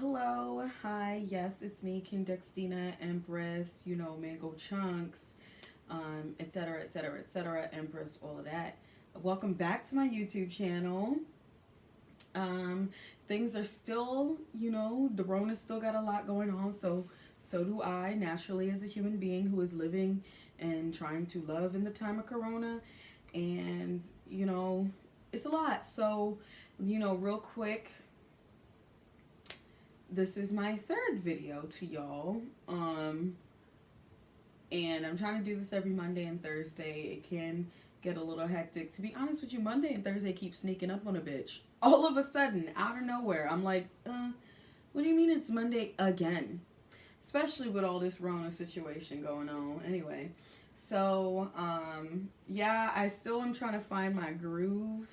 Hello, hi, yes, it's me, King Dextina, Empress, Mango Chunks, etc., etc., etc., Empress, all of that. Welcome back to my YouTube channel. Um, Things are still, the Rona still got a lot going on, so do I, naturally, as a human being who is living and trying to love in the time of Corona. And, it's a lot. So, real quick, this is my third video to y'all. And I'm trying to do this every Monday and Thursday. It can get a little hectic. To be honest with you, Monday and Thursday keep sneaking up on a bitch. All of a sudden, out of nowhere, I'm like, what do you mean it's Monday again? Especially with all this Rona situation going on. Anyway, so yeah, I still am trying to find my groove,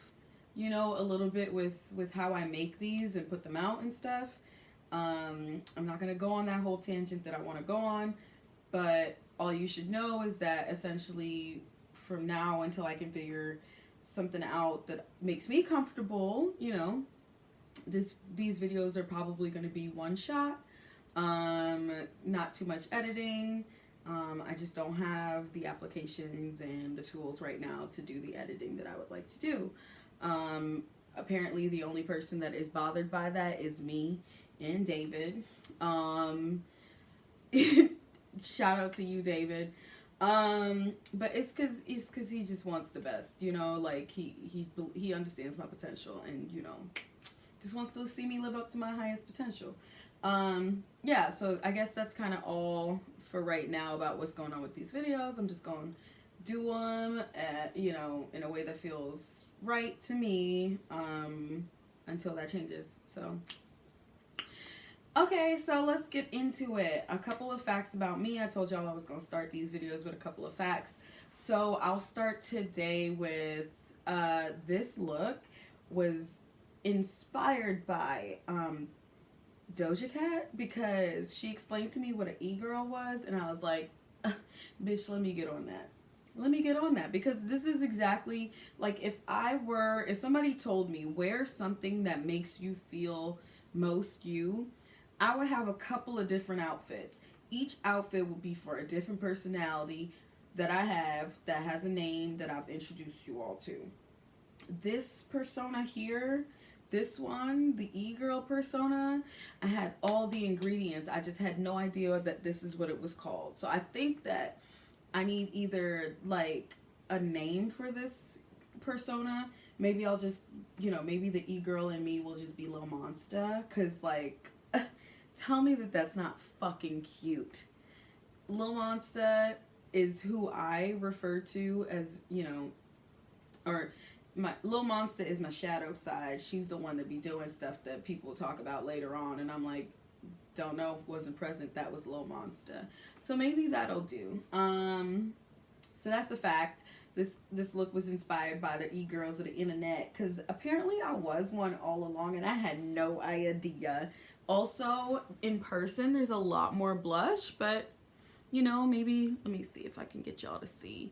a little bit with how I make these and put them out and stuff. I'm not gonna go on that whole tangent that I want to go on, but all you should know is that essentially, from now until I can figure something out that makes me comfortable, these videos are probably going to be one shot. Not too much editing. I just don't have the applications and the tools right now to do the editing that I would like to do. Apparently, the only person that is bothered by that is me and David. Shout out to you, David. But it's cause he just wants the best, like he understands my potential, and just wants to see me live up to my highest potential. Yeah, so I guess that's kind of all for right now about what's going on with these videos. I'm just going to do them in a way that feels right to me, until that changes. So okay, so let's get into it. A couple of facts about me. I told y'all I was going to start these videos with a couple of facts. So I'll start today with this look was inspired by Doja Cat, because she explained to me what an e-girl was, and I was like, bitch, let me get on that. Let me get on that, because this is exactly like if somebody told me wear something that makes you feel most you, I would have a couple of different outfits. Each outfit would be for a different personality that I have that has a name that I've introduced you all to. This persona here, this one, the e-girl persona, I had all the ingredients. I just had no idea that this is what it was called. So I think that I need either like a name for this persona. Maybe I'll just, maybe the e-girl in me will just be Lil Monster. Because, like, tell me that that's not fucking cute. Lil Monster is who I refer to as, or my Lil Monster is my shadow side. She's the one that be doing stuff that people talk about later on, and I'm like, don't know, wasn't present. That was Lil Monster. So maybe that'll do. So that's the fact. This look was inspired by the e-girls of the internet, because apparently I was one all along and I had no idea. Also, in person, there's a lot more blush, but maybe let me see if I can get y'all to see.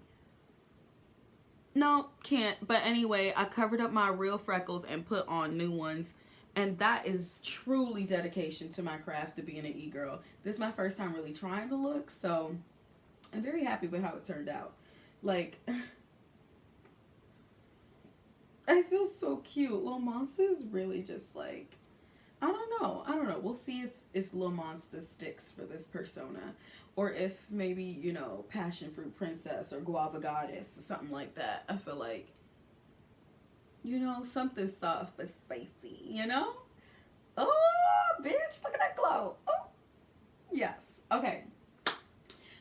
No, can't. But anyway, I covered up my real freckles and put on new ones. And that is truly dedication to my craft, to being an e-girl. This is my first time really trying to look, so I'm very happy with how it turned out. Like, I feel so cute. Lil Monster is really just like, I don't know. We'll see if Lil Monster sticks for this persona. Or if maybe, Passion Fruit Princess or Guava Goddess or something like that. I feel like, something soft but spicy. Oh, bitch, look at that glow. Oh, yes. Okay.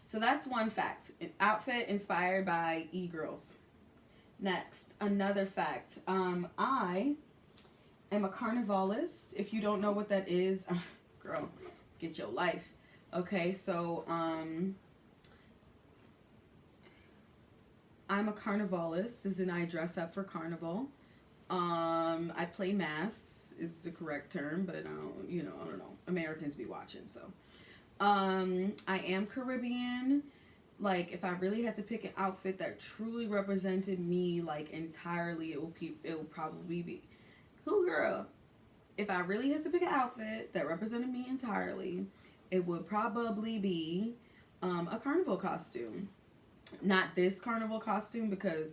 So that's one fact. An outfit inspired by e-girls. Next, another fact. I am a carnivalist. If you don't know what that is, girl, get your life. Okay, so I'm a carnivalist, as in I dress up for carnival. I play mass is the correct term, but I don't know. Americans be watching, so. I am Caribbean. Like, if I really had to pick an outfit that truly represented me, like, entirely, it will probably be, who, girl? if I really had to pick an outfit that represented me entirely, it would probably be a carnival costume. Not this carnival costume, because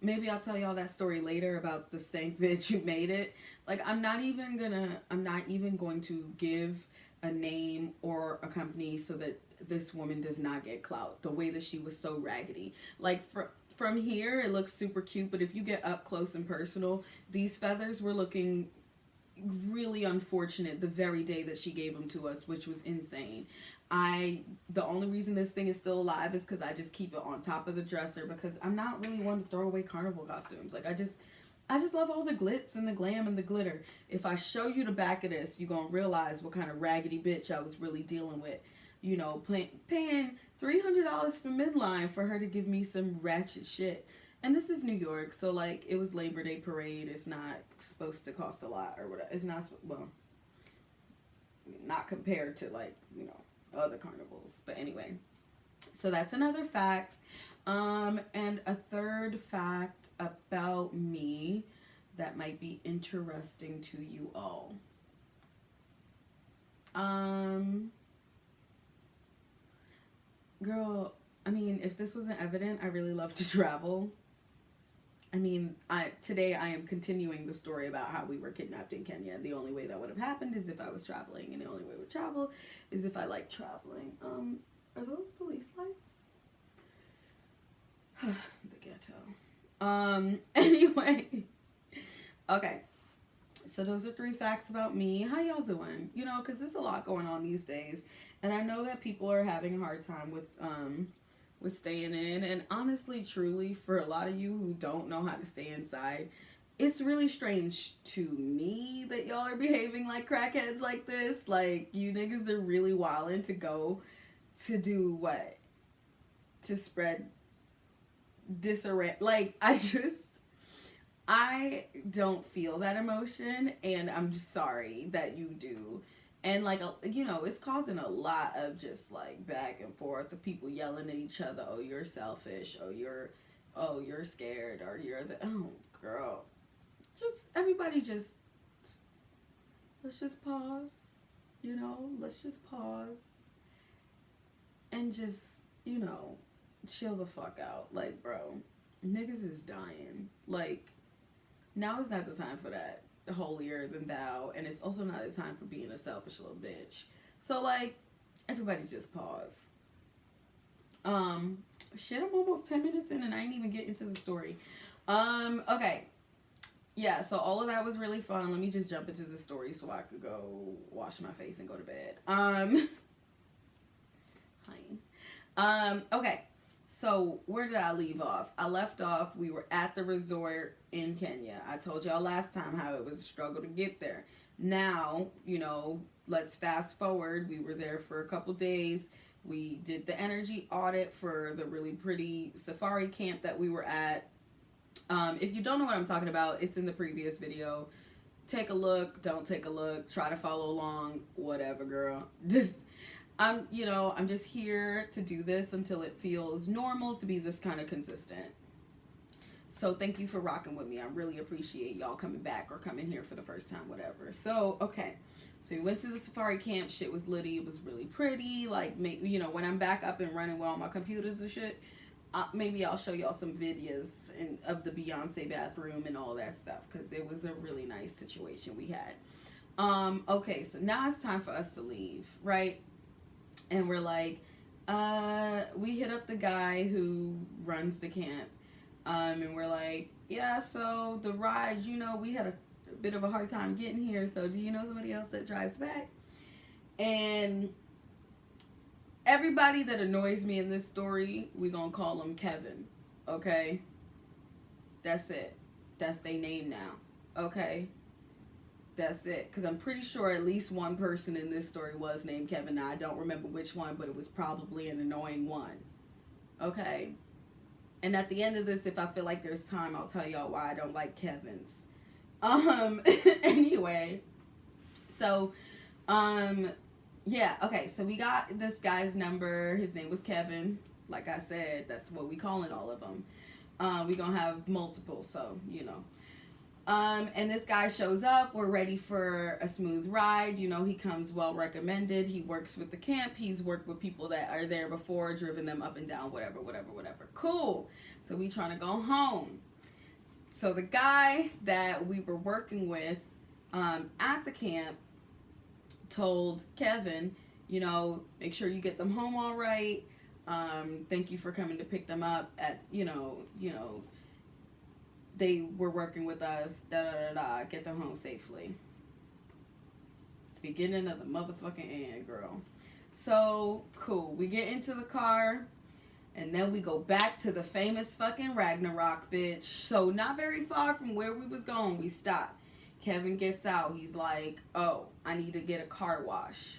maybe I'll tell y'all that story later about the stank bitch who made it. Like, I'm not even going to give a name or a company so that this woman does not get clout. The way that she was so raggedy. Like, from here, it looks super cute, but if you get up close and personal, these feathers were looking really unfortunate the very day that she gave them to us, which was insane. The only reason this thing is still alive is because I just keep it on top of the dresser, because I'm not really one to throw away carnival costumes. Like, I just love all the glitz and the glam and the glitter. If I show you the back of this, you're gonna realize what kind of raggedy bitch I was really dealing with. You know, paying $300 for midline for her to give me some ratchet shit. And this is New York, so, like, it was Labor Day parade. It's not supposed to cost a lot or whatever. It's not, well, not compared to, like, you know, other carnivals. But anyway, so that's another fact. And a third fact about me that might be interesting to you all. Girl, I mean, if this wasn't evident, I really love to travel. I mean, today I am continuing the story about how we were kidnapped in Kenya. The only way that would have happened is if I was traveling, and the only way we would travel is if I like traveling. Are those police lights? The ghetto. Anyway. Okay. So those are 3 facts about me. How y'all doing? You know, because there's a lot going on these days. And I know that people are having a hard time with staying in. And honestly, truly, for a lot of you who don't know how to stay inside, it's really strange to me that y'all are behaving like crackheads like this. Like, you niggas are really wildin' to go to do what? To spread disarray. Like, I don't feel that emotion, and I'm just sorry that you do. And, like, you know, it's causing a lot of just, like, back and forth of people yelling at each other. Oh, you're selfish. Oh, you're scared. Or you're oh, girl. Just, everybody just, let's just pause. You know, let's just pause. And just, you know, chill the fuck out. Like, bro, niggas is dying. Like, now is not the time for that. Holier than thou, and it's also not the time for being a selfish little bitch. So, like, everybody just pause. Shit, I'm almost 10 minutes in and I ain't even getting into the story. Okay. Yeah, so all of that was really fun. Let me just jump into the story so I could go wash my face and go to bed. Okay. So, where did I leave off? I left off, we were at the resort in Kenya. I told y'all last time how it was a struggle to get there. Now, you know, let's fast forward. We were there for a couple days. We did the energy audit for the really pretty safari camp that we were at. If you don't know what I'm talking about, it's in the previous video. Take a look, don't take a look, try to follow along, whatever, girl. I'm just here to do this until it feels normal to be this kind of consistent. So thank you for rocking with me. I really appreciate y'all coming back or coming here for the first time, whatever. So, okay. So we went to the safari camp. Shit was litty. It was really pretty. Like, you know, when I'm back up and running with all my computers and shit, maybe I'll show y'all some videos of the Beyonce bathroom and all that stuff, because it was a really nice situation we had. Okay, so now it's time for us to leave, right? And we're like, we hit up the guy who runs the camp. And we're like, yeah, so the ride, you know, we had a bit of a hard time getting here. So do you know somebody else that drives back? And everybody that annoys me in this story, we're going to call him Kevin. Okay? That's it. That's their name now. Okay? That's it. Because I'm pretty sure at least one person in this story was named Kevin. Now, I don't remember which one, but it was probably an annoying one. Okay? And at the end of this, if I feel like there's time, I'll tell y'all why I don't like Kevins. Anyway. So, yeah, okay. So we got this guy's number. His name was Kevin. Like I said, that's what we calling all of them. We gonna have multiple, so, you know. And this guy shows up. We're ready for a smooth ride. You know, he comes well recommended. He works with the camp. He's worked with people that are there before, driven them up and down, whatever. Cool. So we trying to go home. So the guy that we were working with at the camp told Kevin, you know, make sure you get them home all right. Thank you for coming to pick them up at, you know, they were working with us, get them home safely. Beginning of the motherfucking end, girl. So, cool. We get into the car, and then we go back to the famous fucking Ragnarok, bitch. So, not very far from where we was going, we stopped. Kevin gets out. He's like, oh, I need to get a car wash.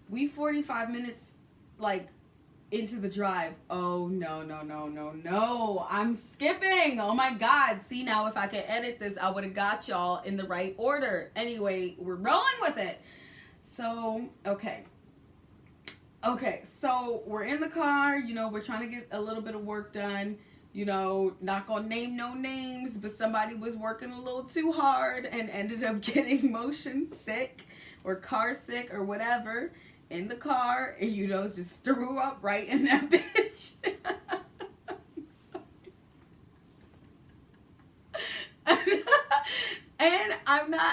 We 45 minutes, like, into the drive. Oh, no. I'm skipping. Oh, my God. See, now if I could edit this, I would have got y'all in the right order. Anyway, we're rolling with it. So, okay. So we're in the car. You know, we're trying to get a little bit of work done. You know, not gonna name no names, but somebody was working a little too hard and ended up getting motion sick or car sick or whatever in the car, and you know, just threw up right in that bitch. And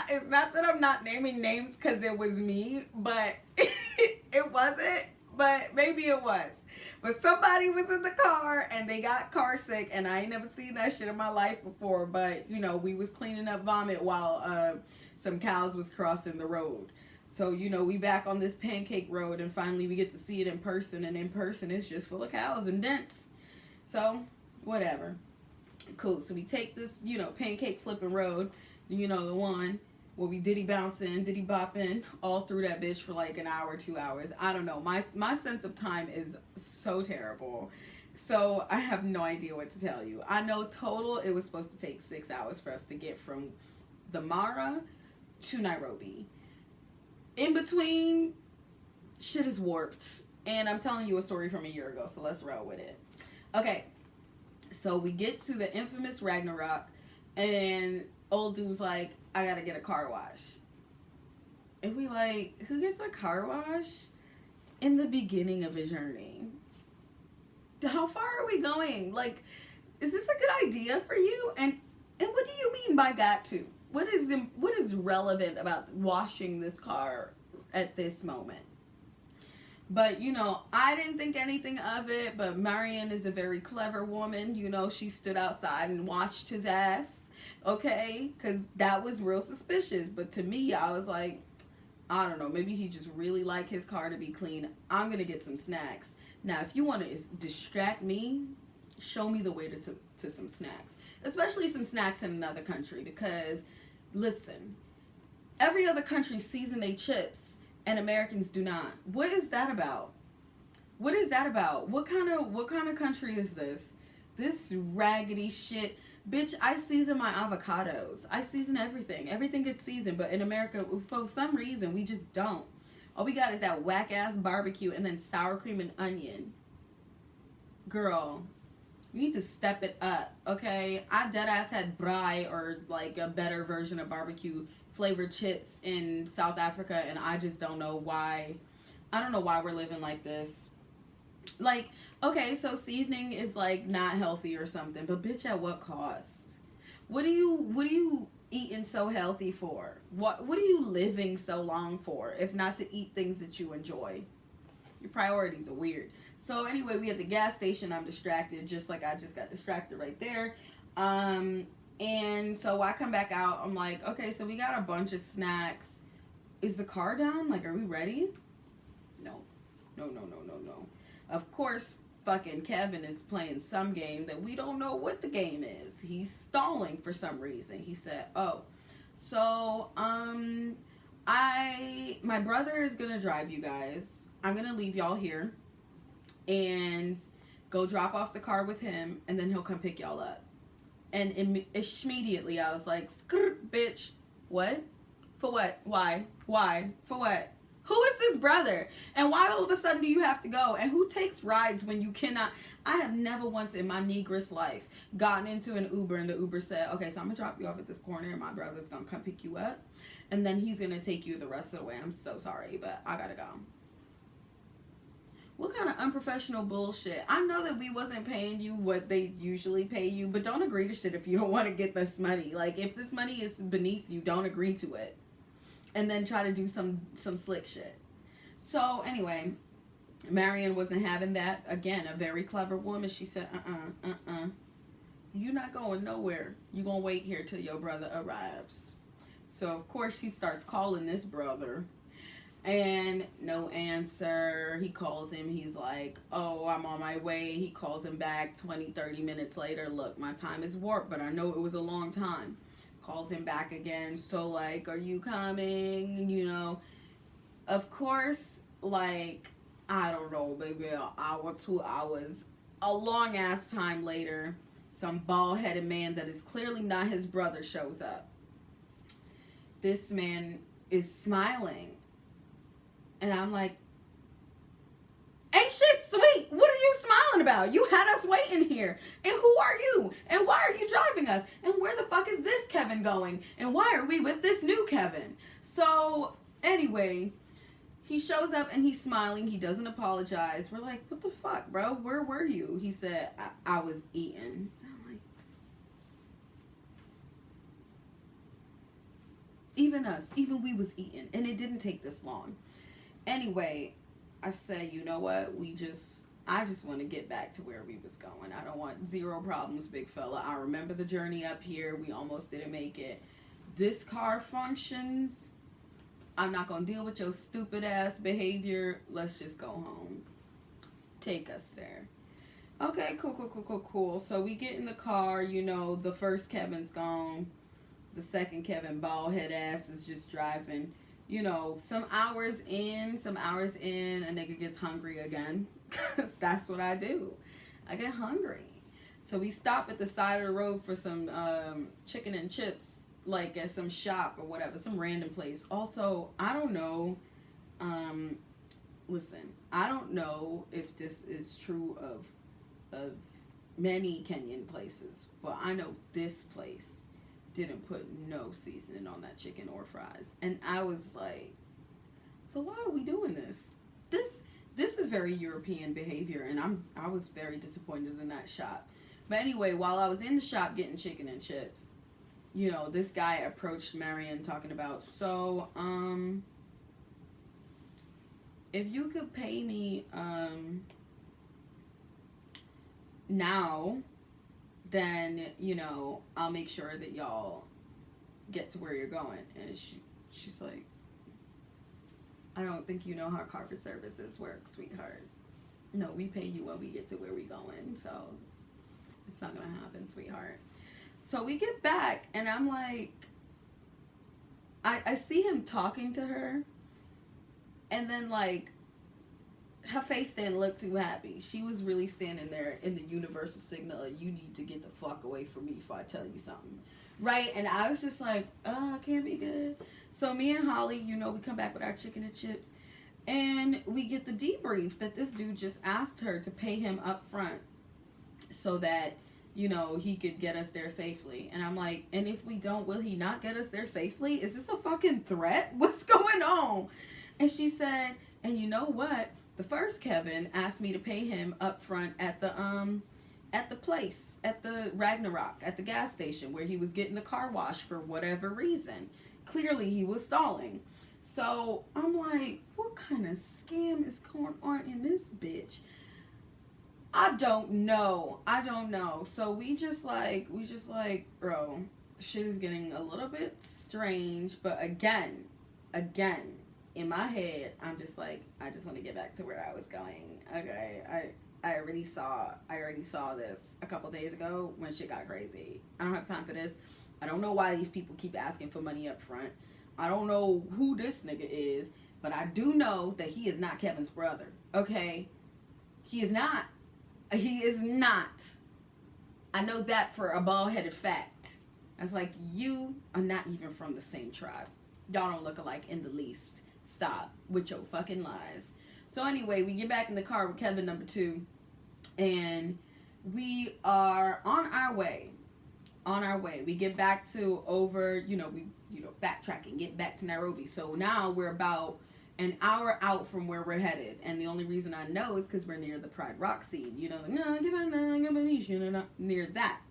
it's not that I'm not naming names because it was me, but it wasn't, but maybe it was. But somebody was in the car and they got car sick, and I ain't never seen that shit in my life before, but you know, we was cleaning up vomit while some cows was crossing the road. So, you know, we back on this pancake road, and finally we get to see it in person, and in person it's just full of cows and dents. So, whatever. Cool. So we take this, you know, pancake flipping road, you know, the one where we diddy bouncing, diddy bopping all through that bitch for like an hour, 2 hours. I don't know. My sense of time is so terrible. So I have no idea what to tell you. I know total it was supposed to take 6 hours for us to get from the Mara to Nairobi. In between, shit is warped. And I'm telling you a story from a year ago, so let's roll with it. Okay, so we get to the infamous Ragnarok, and old dude's like, I gotta get a car wash. And we like, who gets a car wash in the beginning of a journey? How far are we going? Like, is this a good idea for you? And what do you mean by got to? What is relevant about washing this car at this moment? But, you know, I didn't think anything of it, but Marion is a very clever woman. You know, she stood outside and watched his ass, okay? Because that was real suspicious. But to me, I was like, I don't know, maybe he just really liked his car to be clean. I'm going to get some snacks. Now, if you want to distract me, show me the way to some snacks. Especially some snacks in another country, because listen, every other country season their chips and Americans do not. What is that about? What is that about? What kind of country is this? This raggedy shit. Bitch, I season my avocados. I season everything. Everything gets seasoned, but in America, for some reason, we just don't. All we got is that whack ass barbecue and then sour cream and onion. Girl, you need to step it up, okay? I deadass had braai, or like a better version of barbecue flavored chips in South Africa, and I just don't know why. I don't know why we're living like this. Like, okay, so seasoning is like not healthy or something, but bitch, at what cost? What are you eating so healthy for? What are you living so long for if not to eat things that you enjoy? Your priorities are weird. So anyway, we at the gas station. I'm distracted, just like I just got distracted right there. And so I come back out. I'm like, okay, so we got a bunch of snacks. Is the car done? Like, are we ready? No. Of course, fucking Kevin is playing some game that we don't know what the game is. He's stalling for some reason. He said, oh, so, my brother is gonna drive you guys. I'm gonna leave y'all here and go drop off the car with him, and then he'll come pick y'all up. And immediately I was like, bitch, what? For what? Why? For what? Who is this brother? And why all of a sudden do you have to go? And who takes rides when you cannot? I have never once in my Negress life gotten into an Uber and the Uber said, okay, so I'm going to drop you off at this corner and my brother's going to come pick you up. And then he's going to take you the rest of the way. I'm so sorry, but I got to go. What kind of unprofessional bullshit? I know that we wasn't paying you what they usually pay you, but don't agree to shit if you don't want to get this money. Like, if this money is beneath you, don't agree to it. And then try to do some slick shit. So, anyway, Marion wasn't having that. Again, a very clever woman. She said, you're not going nowhere. You're going to wait here till your brother arrives. So, of course, she starts calling this brother. And no answer. He calls him. He's like, oh, I'm on my way. He calls him back 20, 30 minutes later. Look, my time is warped, but I know it was a long time. Calls him back again. So, like, are you coming? You know, of course, like, I don't know, maybe an hour, 2 hours, a long ass time later, some bald-headed man that is clearly not his brother shows up. This man is smiling. And I'm like, ain't shit sweet. What are you smiling about? You had us waiting here. And who are you? And why are you driving us? And where the fuck is this Kevin going? And why are we with this new Kevin? So, anyway, he shows up and he's smiling. He doesn't apologize. We're like, what the fuck, bro? Where were you? He said, I was eating. I'm like, even we was eating. And it didn't take this long. Anyway, I said, you know what? I just want to get back to where we was going. I don't want zero problems, big fella. I remember the journey up here. We almost didn't make it. This car functions. I'm not going to deal with your stupid ass behavior. Let's just go home. Take us there. Okay, cool. So we get in the car. You know, the first Kevin's gone. The second Kevin, bald head ass, is just driving. You know, some hours in, a nigga gets hungry again. Because that's what I do. I get hungry. So we stop at the side of the road for some chicken and chips, like at some shop or whatever, some random place. Also, I don't know, listen, I don't know if this is true of many Kenyan places, but I know this place didn't put no seasoning on that chicken or fries. And I was like, so why are we doing this? This is very European behavior, and I was very disappointed in that shop. But anyway, while I was in the shop getting chicken and chips, you know, this guy approached Marion talking about, so, if you could pay me, now, then, you know, I'll make sure that y'all get to where you're going. And she's like, I don't think you know how carpet services work, sweetheart. No, we pay you when we get to where we going, so it's not gonna happen, sweetheart. So we get back, and I'm like, I see him talking to her, and then, like, her face didn't look too happy. She was really standing there in the universal signal of, you need to get the fuck away from me before I tell you something. Right? And I was just like, can't be good. So me and Holly, you know, we come back with our chicken and chips. And we get the debrief that this dude just asked her to pay him up front so that, you know, he could get us there safely. And I'm like, and if we don't, will he not get us there safely? Is this a fucking threat? What's going on? And she said, and you know what? The first Kevin asked me to pay him up front at the place, at the Ragnarok, at the gas station where he was getting the car wash for whatever reason. Clearly he was stalling. So I'm like, what kind of scam is going on in this bitch? I don't know. So we just like, bro, shit is getting a little bit strange. But again, in my head, I'm just like, I just want to get back to where I was going. Okay, I already saw this a couple days ago when shit got crazy. I don't have time for this. I don't know why these people keep asking for money up front. I don't know who this nigga is, but I do know that he is not Kevin's brother. Okay, he is not. He is not. I know that for a bald-headed fact. It's like, you are not even from the same tribe. Y'all don't look alike in the least. Stop with your fucking lies. So anyway, we get back in the car with Kevin number 2, and we are on our way. We get back to backtrack and get back to Nairobi. So now we're about an hour out from where we're headed, and the only reason I know is because we're near the Pride Rock scene. Near that.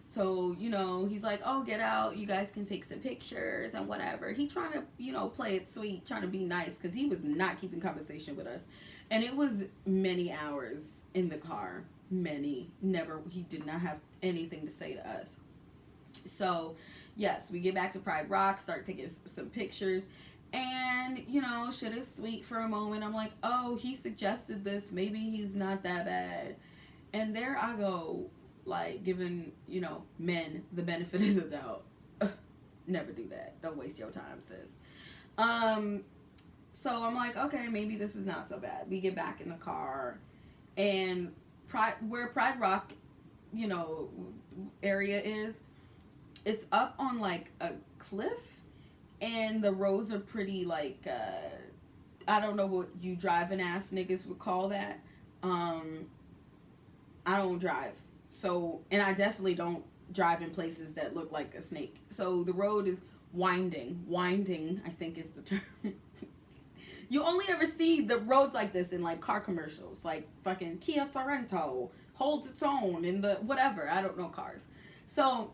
So, he's like, oh, get out. You guys can take some pictures and whatever. He trying to, play it sweet, trying to be nice, because he was not keeping conversation with us. And it was many hours in the car. He did not have anything to say to us. So, yes, we get back to Pride Rock, start taking some pictures. And, shit is sweet for a moment. I'm like, oh, he suggested this. Maybe he's not that bad. And there I go, like, giving, men the benefit of the doubt. Never do that. Don't waste your time, sis. So I'm like, okay, maybe this is not so bad. We get back in the car, and where Pride Rock, area is, it's up on, like, a cliff, and the roads are pretty, like, I don't know what you driving ass niggas would call that. I don't drive. So, and I definitely don't drive in places that look like a snake. So the road is winding. Winding, I think, is the term. You only ever see the roads like this in, like, car commercials. Like, fucking Kia Sorento holds its own in the whatever. I don't know cars. So,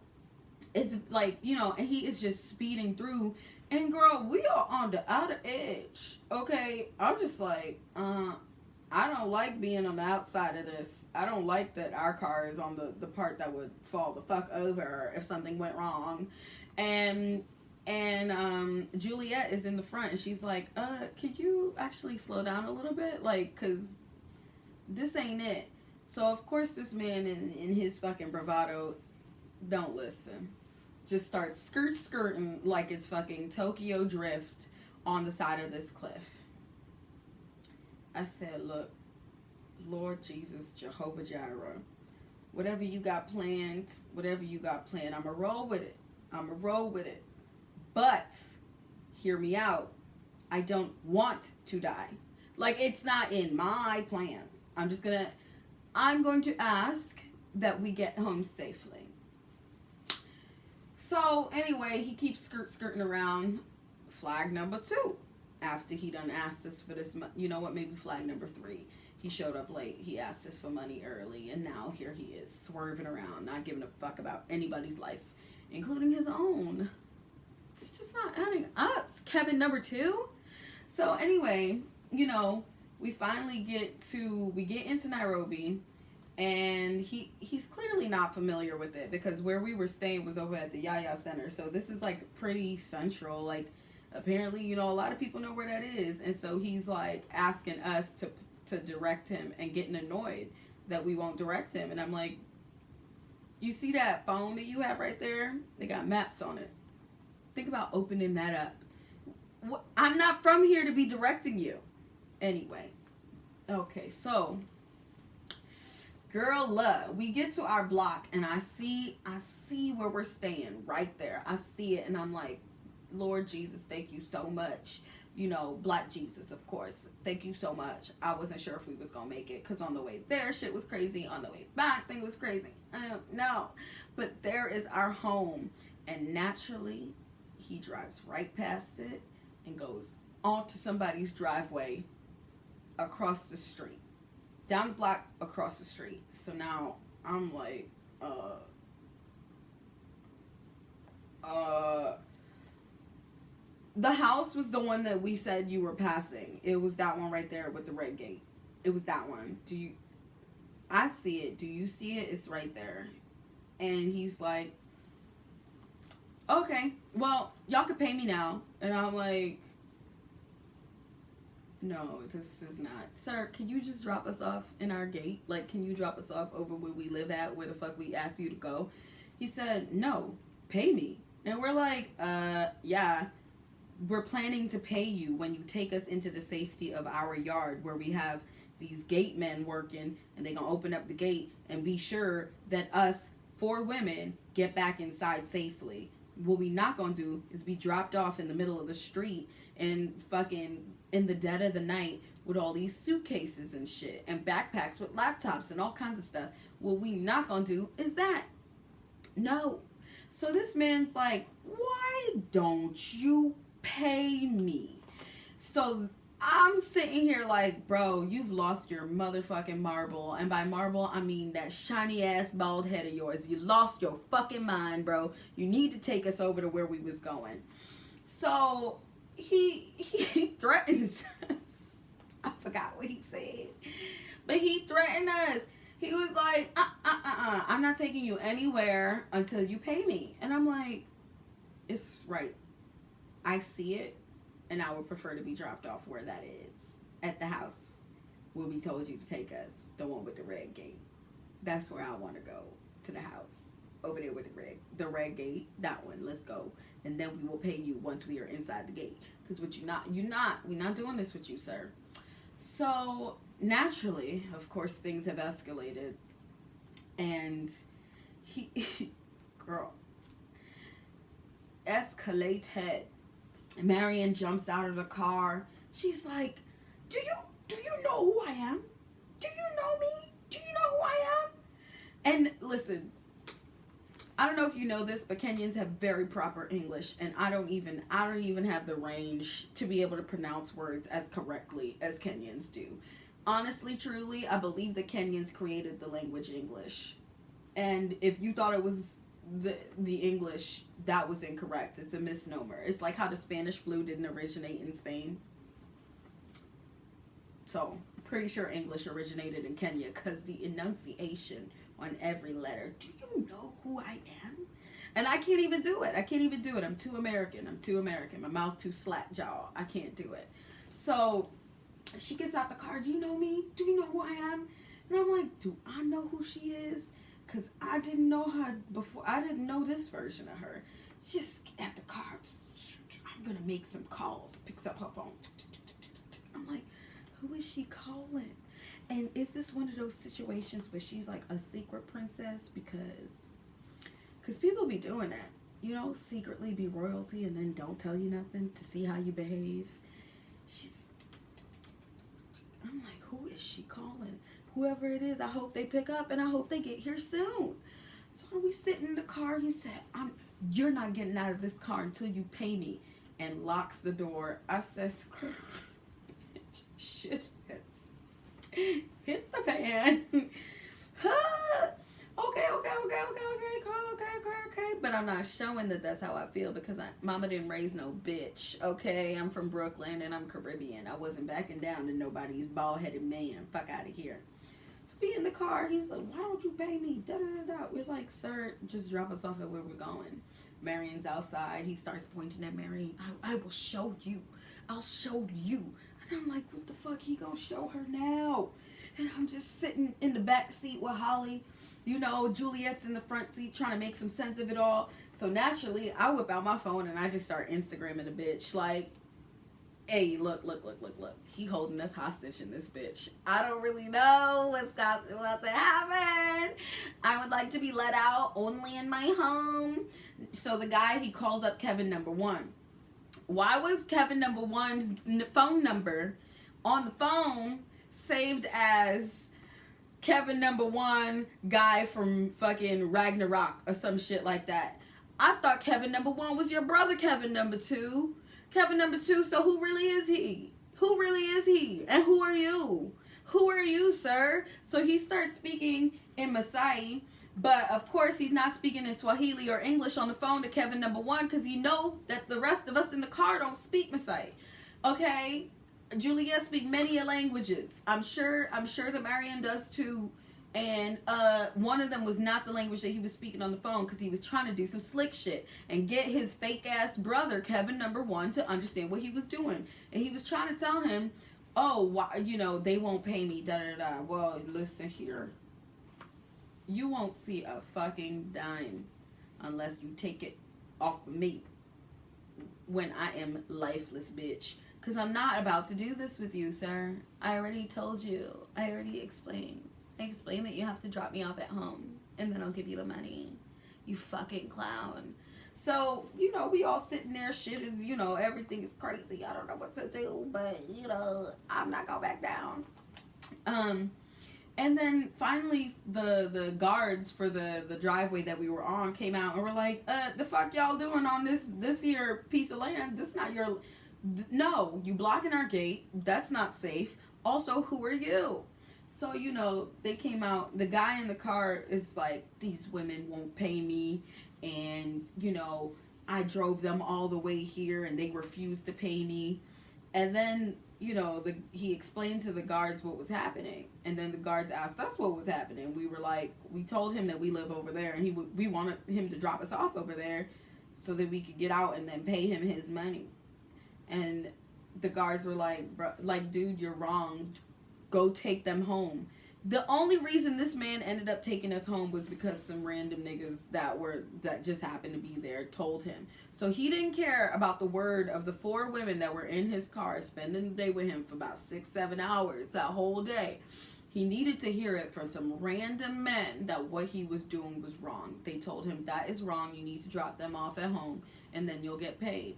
it's like, and he is just speeding through. And, girl, we are on the outer edge. Okay? I'm just like, I don't like being on the outside of this. I don't like that our car is on the part that would fall the fuck over if something went wrong. And Juliet is in the front, and she's like, could you actually slow down a little bit? Like, cause this ain't it. So of course this man in his fucking bravado don't listen. Just starts skirting like it's fucking Tokyo Drift on the side of this cliff. I said, look, Lord Jesus, Jehovah Jireh, whatever you got planned, I'ma roll with it. But, hear me out, I don't want to die. Like, it's not in my plan. I'm going to ask that we get home safely. So, anyway, he keeps skirting around. Flag number 2. After he done asked us for this, maybe flag number 3. He showed up late. He asked us for money early, and now here he is, swerving around, not giving a fuck about anybody's life, including his own. It's just not adding up. Kevin number 2. So anyway, we finally get into Nairobi, and he's clearly not familiar with it, because where we were staying was over at the Yaya Center. So this is like pretty central, like. Apparently, a lot of people know where that is. And so he's, like, asking us to direct him and getting annoyed that we won't direct him. And I'm like, you see that phone that you have right there? They got maps on it. Think about opening that up. I'm not from here to be directing you. Anyway. Okay, so, girl, we get to our block, and I see where we're staying right there. I see it, and I'm like, Lord Jesus, thank you so much. Black Jesus, of course. Thank you so much. I wasn't sure if we was gonna make it, because on the way there, shit was crazy. On the way back, thing was crazy. I don't know. But there is our home. And naturally, he drives right past it and goes onto somebody's driveway across the street. Down the block, across the street. So now, I'm like, the house was the one that we said you were passing. It was that one right there with the red gate. It was that one. I see it. Do you see it? It's right there. And he's like, okay, well, y'all can pay me now. And I'm like, no, this is not. Sir, can you just drop us off in our gate? Like, can you drop us off over where we live at, where the fuck we asked you to go? He said, no, pay me. And we're like, yeah. We're planning to pay you when you take us into the safety of our yard, where we have these gate men working, and they're going to open up the gate and be sure that us 4 women get back inside safely. What we not going to do is be dropped off in the middle of the street and fucking in the dead of the night with all these suitcases and shit and backpacks with laptops and all kinds of stuff. What we not gonna do is that. No. So this man's like, why don't you pay me? So I'm sitting here like, bro, you've lost your motherfucking marble. And by marble, I mean that shiny ass bald head of yours. You lost your fucking mind, bro. You need to take us over to where we was going. So he threatens us. I forgot what he said. But he threatened us. He was like, I'm not taking you anywhere until you pay me. And I'm like, it's right. I see it. And I would prefer to be dropped off where that is. At the house where we told you to take us. The one with the red gate. That's where I want to go. To the house. Over there with the red gate. That one. Let's go. And then we will pay you once we are inside the gate. Because we're not doing this with you, sir. So naturally, of course, things have escalated. And girl, escalated. Marion jumps out of the car. She's like, do you know who I am? Do you know me? Do you know who I am? And listen, I don't know if you know this, but Kenyans have very proper English, and I don't even have the range to be able to pronounce words as correctly as Kenyans do. Honestly, truly, I believe the Kenyans created the language English. And if you thought it was the English, that was incorrect. It's a misnomer. It's like how the Spanish flu didn't originate in Spain. So, pretty sure English originated in Kenya because the enunciation on every letter. Do you know who I am? And I can't even do it. I'm too American. My mouth too slack jaw. I can't do it. So, she gets out the car. Do you know me? Do you know who I am? And I'm like, do I know who she is? Because I didn't know her before. I didn't know this version of her. Just at the car. I'm going to make some calls. Picks up her phone. I'm like, who is she calling? And is this one of those situations where she's like a secret princess? Because people be doing that. You know, secretly be royalty and then don't tell you nothing to see how you behave. I'm like, who is she calling? Whoever it is, I hope they pick up and I hope they get here soon. So we sit in the car. He said, you're not getting out of this car until you pay me, and locks the door. I says, shit has hit the fan. Okay. But I'm not showing that that's how I feel because mama didn't raise no bitch. Okay, I'm from Brooklyn and I'm Caribbean. I wasn't backing down to nobody's bald-headed man. Fuck out of here. So we in the car. He's like, why don't you pay me? We're like, sir, just drop us off at where we're going. Marion's outside. He starts pointing at Marion. I will show you. I'll show you. And I'm like, what the fuck? He gonna show her now? And I'm just sitting in the back seat with Holly. You know, Juliet's in the front seat trying to make some sense of it all. So naturally, I whip out my phone and I just start Instagramming the bitch. Like, hey, look. He holding us hostage in this bitch. I don't really know what's about to happen. I would like to be let out only in my home. So the guy, he calls up Kevin number 1. Why was Kevin number 1's phone number on the phone saved as Kevin number 1 guy from fucking Ragnarok or some shit like that? I thought Kevin number 1 was your brother Kevin number 2. Kevin number 2, so who really is he? Who really is he? And who are you? Who are you, sir? So he starts speaking in Masai, but of course he's not speaking in Swahili or English on the phone to Kevin number 1 because he know that the rest of us in the car don't speak Masai. Okay? Juliet speak many languages. I'm sure that Marion does too. And one of them was not the language that he was speaking on the phone because he was trying to do some slick shit and get his fake ass brother Kevin number 1 to understand what he was doing. And he was trying to tell him, oh, why, they won't pay me, Well, listen here. You won't see a fucking dime unless you take it off of me when I am lifeless, bitch. Because I'm not about to do this with you, sir. I already told you. I already explained. I explained that you have to drop me off at home. And then I'll give you the money. You fucking clown. So, you know, we all sitting there, shit is, you know, everything is crazy. I don't know what to do, but, you know, I'm not gonna back down. And then finally the guards for the driveway that we were on came out and were like, the fuck y'all doing on this here piece of land? This not your, no, you blocking our gate. That's not safe. Also, who are you? So, you know, they came out. The guy in the car is like, these women won't pay me. And, you know, I drove them all the way here and they refused to pay me. And then, you know, he explained to the guards what was happening. And then the guards asked us what was happening. We were like, we told him that we live over there and we wanted him to drop us off over there so that we could get out and then pay him his money. And the guards were like, bro, like, dude, you're wrong. Go take them home. The only reason this man ended up taking us home was because some random niggas that just happened to be there told him. So he didn't care about the word of the 4 women that were in his car spending the day with him for about 6-7 hours that whole day. He needed to hear it from some random men that what he was doing was wrong. They told him that is wrong. You need to drop them off at home and then you'll get paid.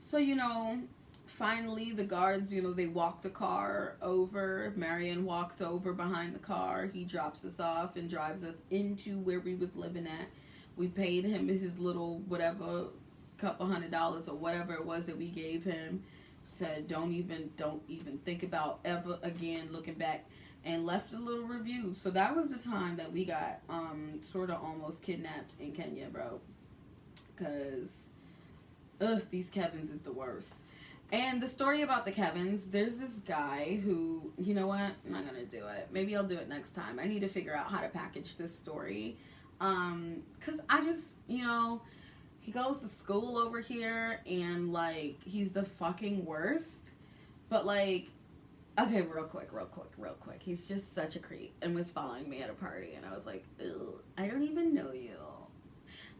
So, you know, finally the guards, you know, they walk the car over. Marion walks over behind the car. He drops us off and drives us into where we was living at. We paid him his little whatever, couple $100 or whatever it was that we gave him. Said don't even think about ever again looking back, and left a little review. So that was the time that we got sort of almost kidnapped in Kenya, bro. Cause these Kevins is the worst. And the story about the Kevins, there's this guy who, you know what, I'm not gonna do it. Maybe I'll do it next time. I need to figure out how to package this story. Cause I just, you know, he goes to school over here and like he's the fucking worst. But like, okay, real quick. He's just such a creep and was following me at a party and I was like, ew, I don't even know you.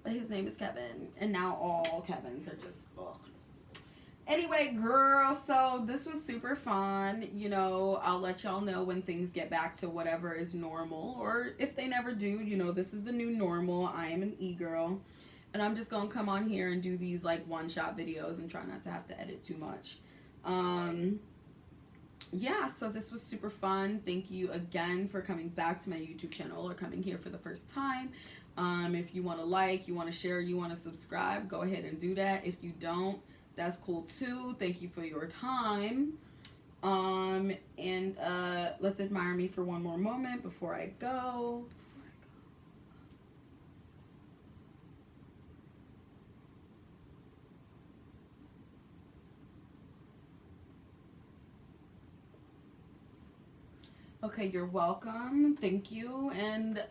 But his name is Kevin, and now all Kevins are just, ugh. Anyway, girl, so this was super fun. You know, I'll let y'all know when things get back to whatever is normal, or if they never do, you know, this is the new normal. I am an e-girl, and I'm just gonna come on here and do these like one-shot videos and try not to have to edit too much. Yeah, so this was super fun. Thank you again for coming back to my YouTube channel or coming here for the first time. If you want to like, you want to share, you want to subscribe, go ahead and do that. If you don't, that's cool too. Thank you for your time. And let's admire me for one more moment before I go. Okay, you're welcome. Thank you. And